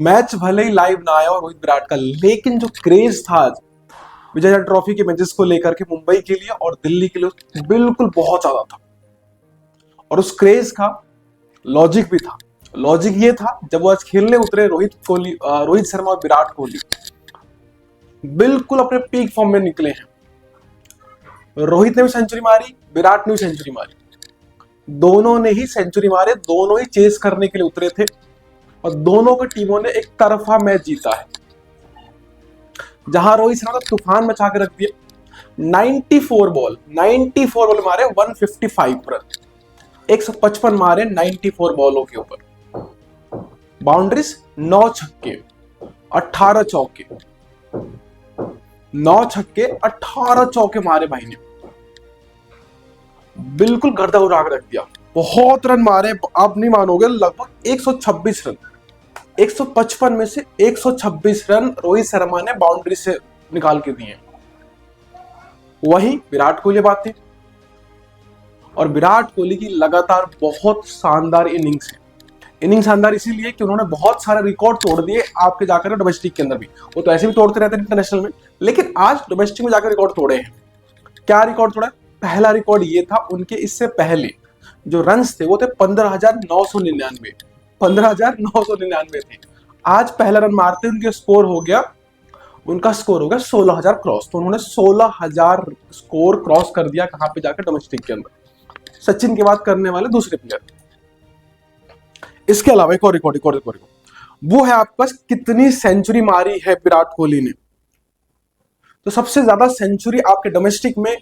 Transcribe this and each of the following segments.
Match भले ही live ना आया और रोहित विराट का, लेकिन जो क्रेज था आज विजय हजारे ट्रॉफी के मैचेस को लेकर के मुंबई के लिए और दिल्ली के लिए बिल्कुल बहुत ज्यादा था। और उस क्रेज का लॉजिक भी था। लॉजिक ये था, जब वो आज खेलने उतरे रोहित शर्मा और विराट कोहली बिल्कुल अपने पीक फॉर्म में निकले हैं। रोहित ने भी सेंचुरी मारी, विराट ने भी सेंचुरी मारी, दोनों ने ही सेंचुरी मारे, दोनों ही चेस करने के लिए उतरे थे और दोनों की टीमों ने एक तरफा मैच जीता है। जहां रोहित शर्मा का तूफान मचा के रख दिया, 94 बॉल मारे, 155 रन, 155 मारे 94 बॉलों के ऊपर, बाउंड्रीज 9 छक्के 18 चौके, 9 छक्के 18 चौके मारे भाई ने, बिल्कुल गर्दा उड़ा के रख दिया। बहुत रन मारे, आप नहीं मानोगे, लगभग 126 रन, 155 में से 126 रन रोहित शर्मा ने बाउंड्री से निकाल के दिए। वही विराट कोहली बात थी, और विराट कोहली की लगातार बहुत शानदार इनिंग्स है। इनिंग शानदार इसीलिए कि उन्होंने बहुत सारे रिकॉर्ड तोड़ दिए आपके जाकर डोमेस्टिक के अंदर भी, वो तो ऐसे भी तोड़ते रहते हैं इंटरनेशनल में, लेकिन आज डोमेस्टिक में जाकर रिकॉर्ड तोड़े हैं। क्या रिकॉर्ड तोड़ा? पहला रिकॉर्ड ये था, उनके इससे पहले जो रन्स थे वो थे 15,999, 15,999 थे। आज पहला रन मारते उनका स्कोर हो गया 16,000 क्रॉस। तो उन्होंने 16,000 स्कोर क्रॉस कर दिया, कहां पे जाकर? डोमेस्टिक के अंदर। सचिन के बाद करने वाले दूसरे प्लेयर। इसके अलावा एक और रिकॉर्ड वो है आपके पास, कितनी सेंचुरी मारी है विराट कोहली ने। तो सबसे ज्यादा सेंचुरी आपके डोमेस्टिक में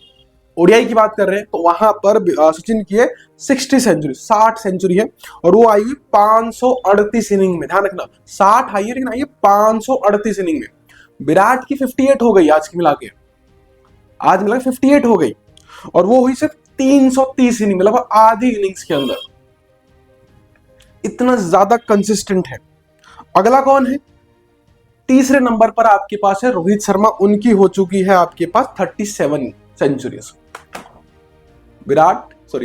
ओडीआई की बात कर रहे हैं तो वहां पर सचिन की है 60 सेंचुरी, 60 सेंचुरी है, और वो आई हुई 538 इनिंग में। ध्यान रखना, 60 आई है लेकिन आई है 538 इनिंग में। विराट की 58 हो गई आज की मिला के, आज मिला 58 हो गई, और वो हुई सिर्फ 330 इनिंग, मतलब आधी इनिंग्स के अंदर। इतना ज्यादा कंसिस्टेंट है। अगला कौन है? तीसरे नंबर पर आपके पास है रोहित शर्मा, उनकी हो चुकी है आपके पास 37 सेंचुरीज।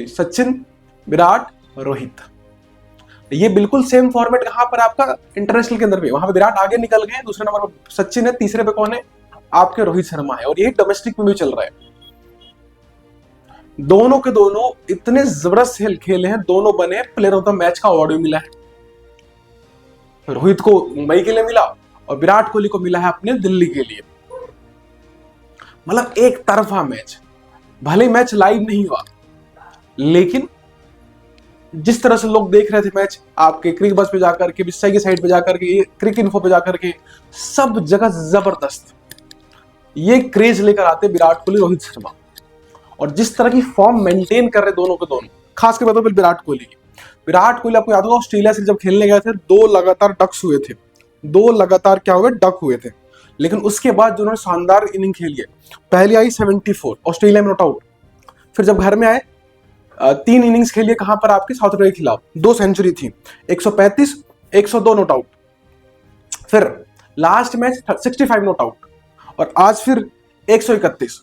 सचिन, विराट, रोहित, ये बिल्कुल सेम फॉर्मेट कहां पर आपका इंटरनेशनल के अंदर भी। वहां पे विराट आगे निकल गए, दूसरे नंबर पर सचिन है, तीसरे पे कौन है? आपके रोहित शर्मा है, और यही डोमेस्टिक में भी चल रहा है। दोनों के दोनों इतने जबरदस्त खेले हैं, दोनों बने प्लेयर ऑफ द मैच का अवार्ड भी मिला है। रोहित को मुंबई के लिए मिला और विराट कोहली को मिला है अपने दिल्ली के लिए। मतलब एक तरफा मैच, भले मैच लाइव नहीं हुआ, लेकिन जिस तरह से लोग देख रहे थे मैच, आपके क्रिक बस पे जाकर के, बिस्साई की साइड पे जाकर के, क्रिक इन्फो पे जाकर के, सब जगह जबरदस्त ये क्रेज लेकर आते विराट कोहली, रोहित शर्मा। और जिस तरह की फॉर्म मेंटेन कर रहे दोनों के दोनों, खास कर बात विराट कोहली की। विराट कोहली आपको याद होगा ऑस्ट्रेलिया से जब खेलने गए थे, 2 लगातार डक्स हुए थे, 2 लगातार क्या हुए? डक हुए थे। लेकिन उसके बाद जो उन्होंने शानदार इनिंग खेली है, पहली आई 74 ऑस्ट्रेलिया में नॉट आउट, फिर जब घर में आए 3 इनिंग्स खेलिए, कहां पर? आपके साउथ अफ्रीका के खिलाफ, 2 सेंचुरी थी, 135, 102 नॉट आउट, फिर लास्ट मैच 65 नॉट आउट, और आज फिर 131।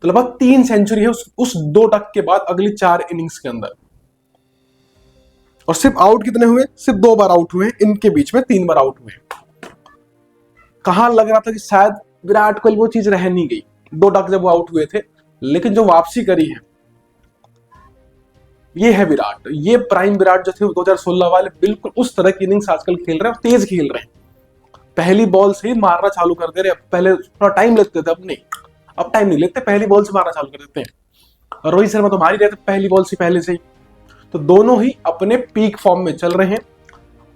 तो लगभग 3 सेंचुरी है उस 2 डक के बाद अगली 4 इनिंग्स के अंदर। और सिर्फ आउट कितने हुए? सिर्फ 2 बार आउट हुए, इनके बीच में 3 बार आउट हुए। कहां लग रहा था कि शायद विराट कोहली वो चीज रह नहीं गई, 2 डक जब वो आउट हुए थे, लेकिन जो वापसी करी है ये है विराट। ये प्राइम विराट जो थे 2016 वाले, बिल्कुल उस तरह की इनिंग्स आजकल खेल रहे हैं, तेज खेल रहे हैं। पहली बॉल से ही मारना चालू कर दे रहे। पहले थोड़ा टाइम लेते थे, अब नहीं, अब टाइम नहीं लेते, पहली बॉल से मारना चालू कर देते हैं। रोहित शर्मा तो मार ही रहे थे पहली बॉल से पहले से ही। तो दोनों ही अपने पीक फॉर्म में चल रहे हैं।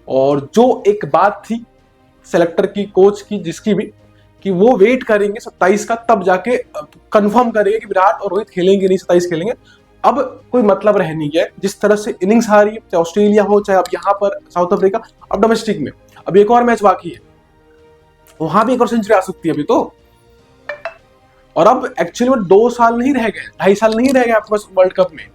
और जो एक बात थी सेलेक्टर की, कोच की, जिसकी भी, कि वो वेट करेंगे 27 का, तब जाके कंफर्म करेंगे कि विराट और रोहित खेलेंगे नहीं, 27 खेलेंगे। अब कोई मतलब रह नहीं गया। जिस तरह से इनिंग्स आ रही है, चाहे ऑस्ट्रेलिया हो, चाहे अब यहाँ पर साउथ अफ्रीका, अब डोमेस्टिक में अब एक और मैच बाकी है, वहां भी एक और सेंचुरी आ सकती है अभी तो। और अब एक्चुअली में 2 साल नहीं रह गए, 2.5 साल नहीं रह गए आपके पास वर्ल्ड कप में।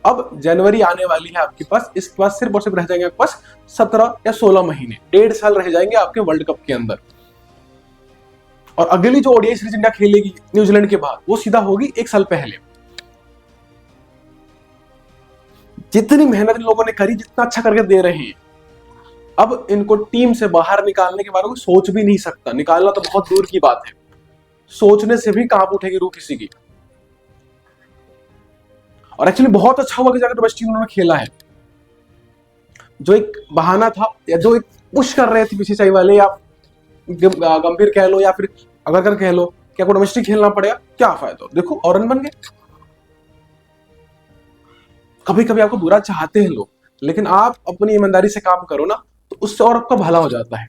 अब जनवरी आने वाली है आपके पास, इसके बाद सिर्फ और सिर्फ रह जाएंगे आपके पास 17 या 16 महीने, 1.5 साल रह जाएंगे आपके वर्ल्ड कप के अंदर। और अगली जो ओडीआई सीरीज इंडिया खेलेगी न्यूजीलैंड के बाद, वो सीधा होगी 1 साल पहले। जितनी मेहनत इन लोगों ने करी, जितना अच्छा करके दे रहे हैं, अब इनको टीम से बाहर निकालने के बारे में सोच भी नहीं सकता, निकालना तो बहुत दूर की बात है, सोचने से भी कांप उठेगी रूह किसी की। और एक्चुअली बहुत अच्छा हुआ कि जाकर डोमेस्टिक उन्होंने खेला है। जो एक बहाना था या जो एक पुश कर रहे थे बीसीसीआई वाले, या गंभीर कह लो या फिर अगर कह लो कि आपको डोमेस्टिक खेलना पड़ेगा, क्या फायदा, देखो और रन बन गए। कभी कभी आपको बुरा चाहते हैं लोग, लेकिन आप अपनी ईमानदारी से काम करो ना, तो उससे और आपका भला हो जाता है।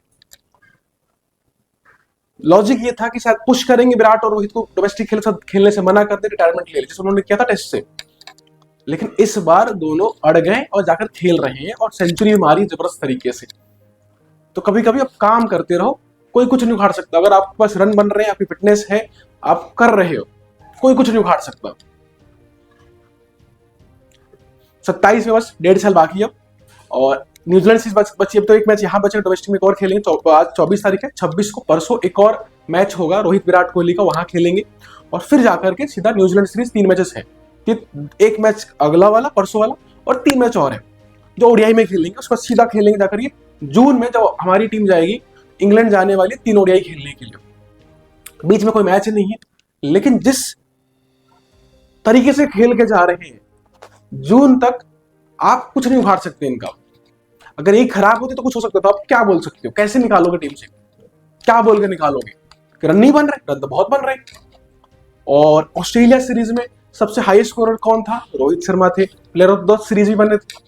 लॉजिक ये था कि शायद पुश करेंगे विराट और रोहित को डोमेस्टिक खेलने से मना कर दे, रिटायरमेंट ले ले, जैसे उन्होंने किया था टेस्ट से। लेकिन इस बार दोनों अड़ गए और जाकर खेल रहे हैं और सेंचुरी मारी जबरदस्त तरीके से। तो कभी कभी आप काम करते रहो, कोई कुछ नहीं उखाड़ सकता। अगर आपके पास रन बन रहे हैं, आपकी फिटनेस है, आप कर रहे हो, कोई कुछ नहीं उखाड़ सकता। 27 में बस 1.5 साल बाकी है और न्यूजीलैंड से बची। अब तो एक मैच यहाँ बचे, डोमेस्टिक में एक और खेलेंगे। आज 24 तारीख है, 26 को परसों एक और मैच होगा रोहित विराट कोहली का, वहां खेलेंगे। और फिर जाकर के सीधा न्यूजीलैंड सीरीज 3 मैचेस है, एक मैच अगला वाला परसों वाला और 3 मैच और है जो ओडीआई में खेलेंगे। उसके बाद सीधा खेलेंगे जाकर ये जून में, जब हमारी टीम जाएगी इंग्लैंड जाने वाली 3 ओडीआई खेलने के लिए। बीच में कोई मैच नहीं है, लेकिन जिस तरीके से खेल के जा रहे हैं जून तक, आप कुछ नहीं उखाड़ सकते इनका। अगर एक खराब होती तो कुछ हो सकता था, आप क्या बोल सकते हो, कैसे निकालोगे टीम से, क्या बोल के निकालोगे कि रन नहीं बन रहे? रन तो बहुत बन रहे। और ऑस्ट्रेलिया सीरीज में सबसे हाईएस्ट स्कोरर कौन था? रोहित शर्मा थे। प्लेयर ऑफ द सीरीज भी बने थे,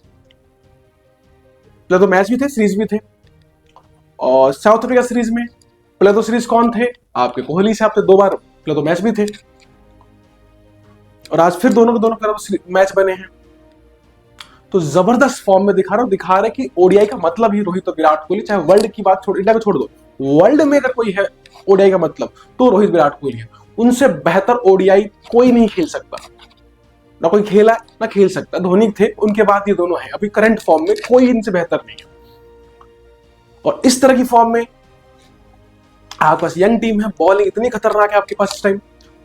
प्लेयर ऑफ द मैच भी थे, सीरीज भी थे। और साउथ अफ्रीका सीरीज में प्लेयर ऑफ द सीरीज कौन थे? आपके कोहली साहब थे, 2 बार प्लेयर ऑफ द मैच भी थे। और आज फिर दोनों के दोनों प्लेयर ऑफ मैच बने हैं। तो जबरदस्त फॉर्म में दिखा रहे कि ओडीआई का मतलब ही रोहित और विराट कोहली। चाहे वर्ल्ड की बात इंडिया को छोड़ दो, वर्ल्ड में अगर कोई है ओडीआई का मतलब तो रोहित विराट कोहली है। उनसे बेहतर ओडीआई कोई नहीं खेल सकता, ना कोई खेला ना खेल सकता। धोनी थे, उनके बाद ये दोनों हैं। अभी करंट फॉर्म में कोई इनसे बेहतर नहीं है। और इस तरह की फॉर्म में आपके पास यंग टीम है, बॉलिंग इतनी खतरनाक है आपके पास इस टाइम।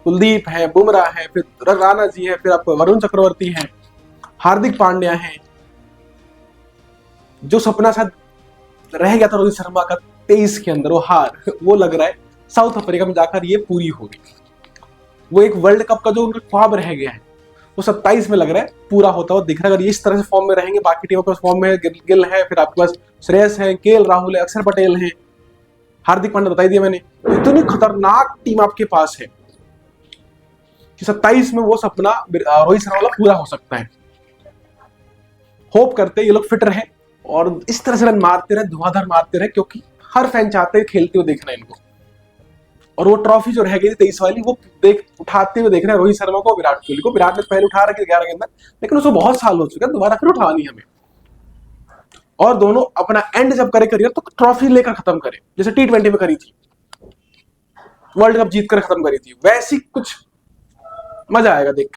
कुलदीप है, बुमराह है, फिर राणा जी है, फिर आपको वरुण चक्रवर्ती है, हार्दिक पांड्या है। जो सपना शायद रह गया था रोहित शर्मा का 23 के अंदर, वो हार, वो लग रहा है साउथ अफ्रीका में जाकर ये पूरी होगी। वो एक वर्ल्ड कप का जो उनका ख्वाब रह गया है, वो 27 में लग रहा है पूरा होता हुआ दिख रहा है। अगर ये इस तरह से फॉर्म में रहेंगे, बाकी टीमों के पास फॉर्म में गिल है, फिर आपके पास श्रेयस है, केएल राहुल है, अक्षर पटेल है, हार्दिक पांड्या बताई दिया मैंने। इतनी खतरनाक टीम आपके पास है कि 27 में वो सपना रोहित शर्मा वाला पूरा हो सकता है। होप करते ये लोग फिट रहे और इस तरह से रन मारते रहे, धुआंधार मारते रहे, क्योंकि हर फैन चाहते हैं खेलते हुए देखना इनको। और वो ट्रॉफी जो रह गई 23 वाली, वो उठाते हुए देख रहे हैं रोहित शर्मा को, विराट कोहली को। विराट ने पहले उठा रखी 11 के अंदर, लेकिन उसको बहुत साल हो चुके हैं, दोबारा फिर उठानी हमें। और दोनों अपना एंड जब करे करियर, तो ट्रॉफी लेकर खत्म करे, जैसे T20 में करी थी, वर्ल्ड कप जीतकर खत्म करी थी। वैसी कुछ मजा आएगा देख।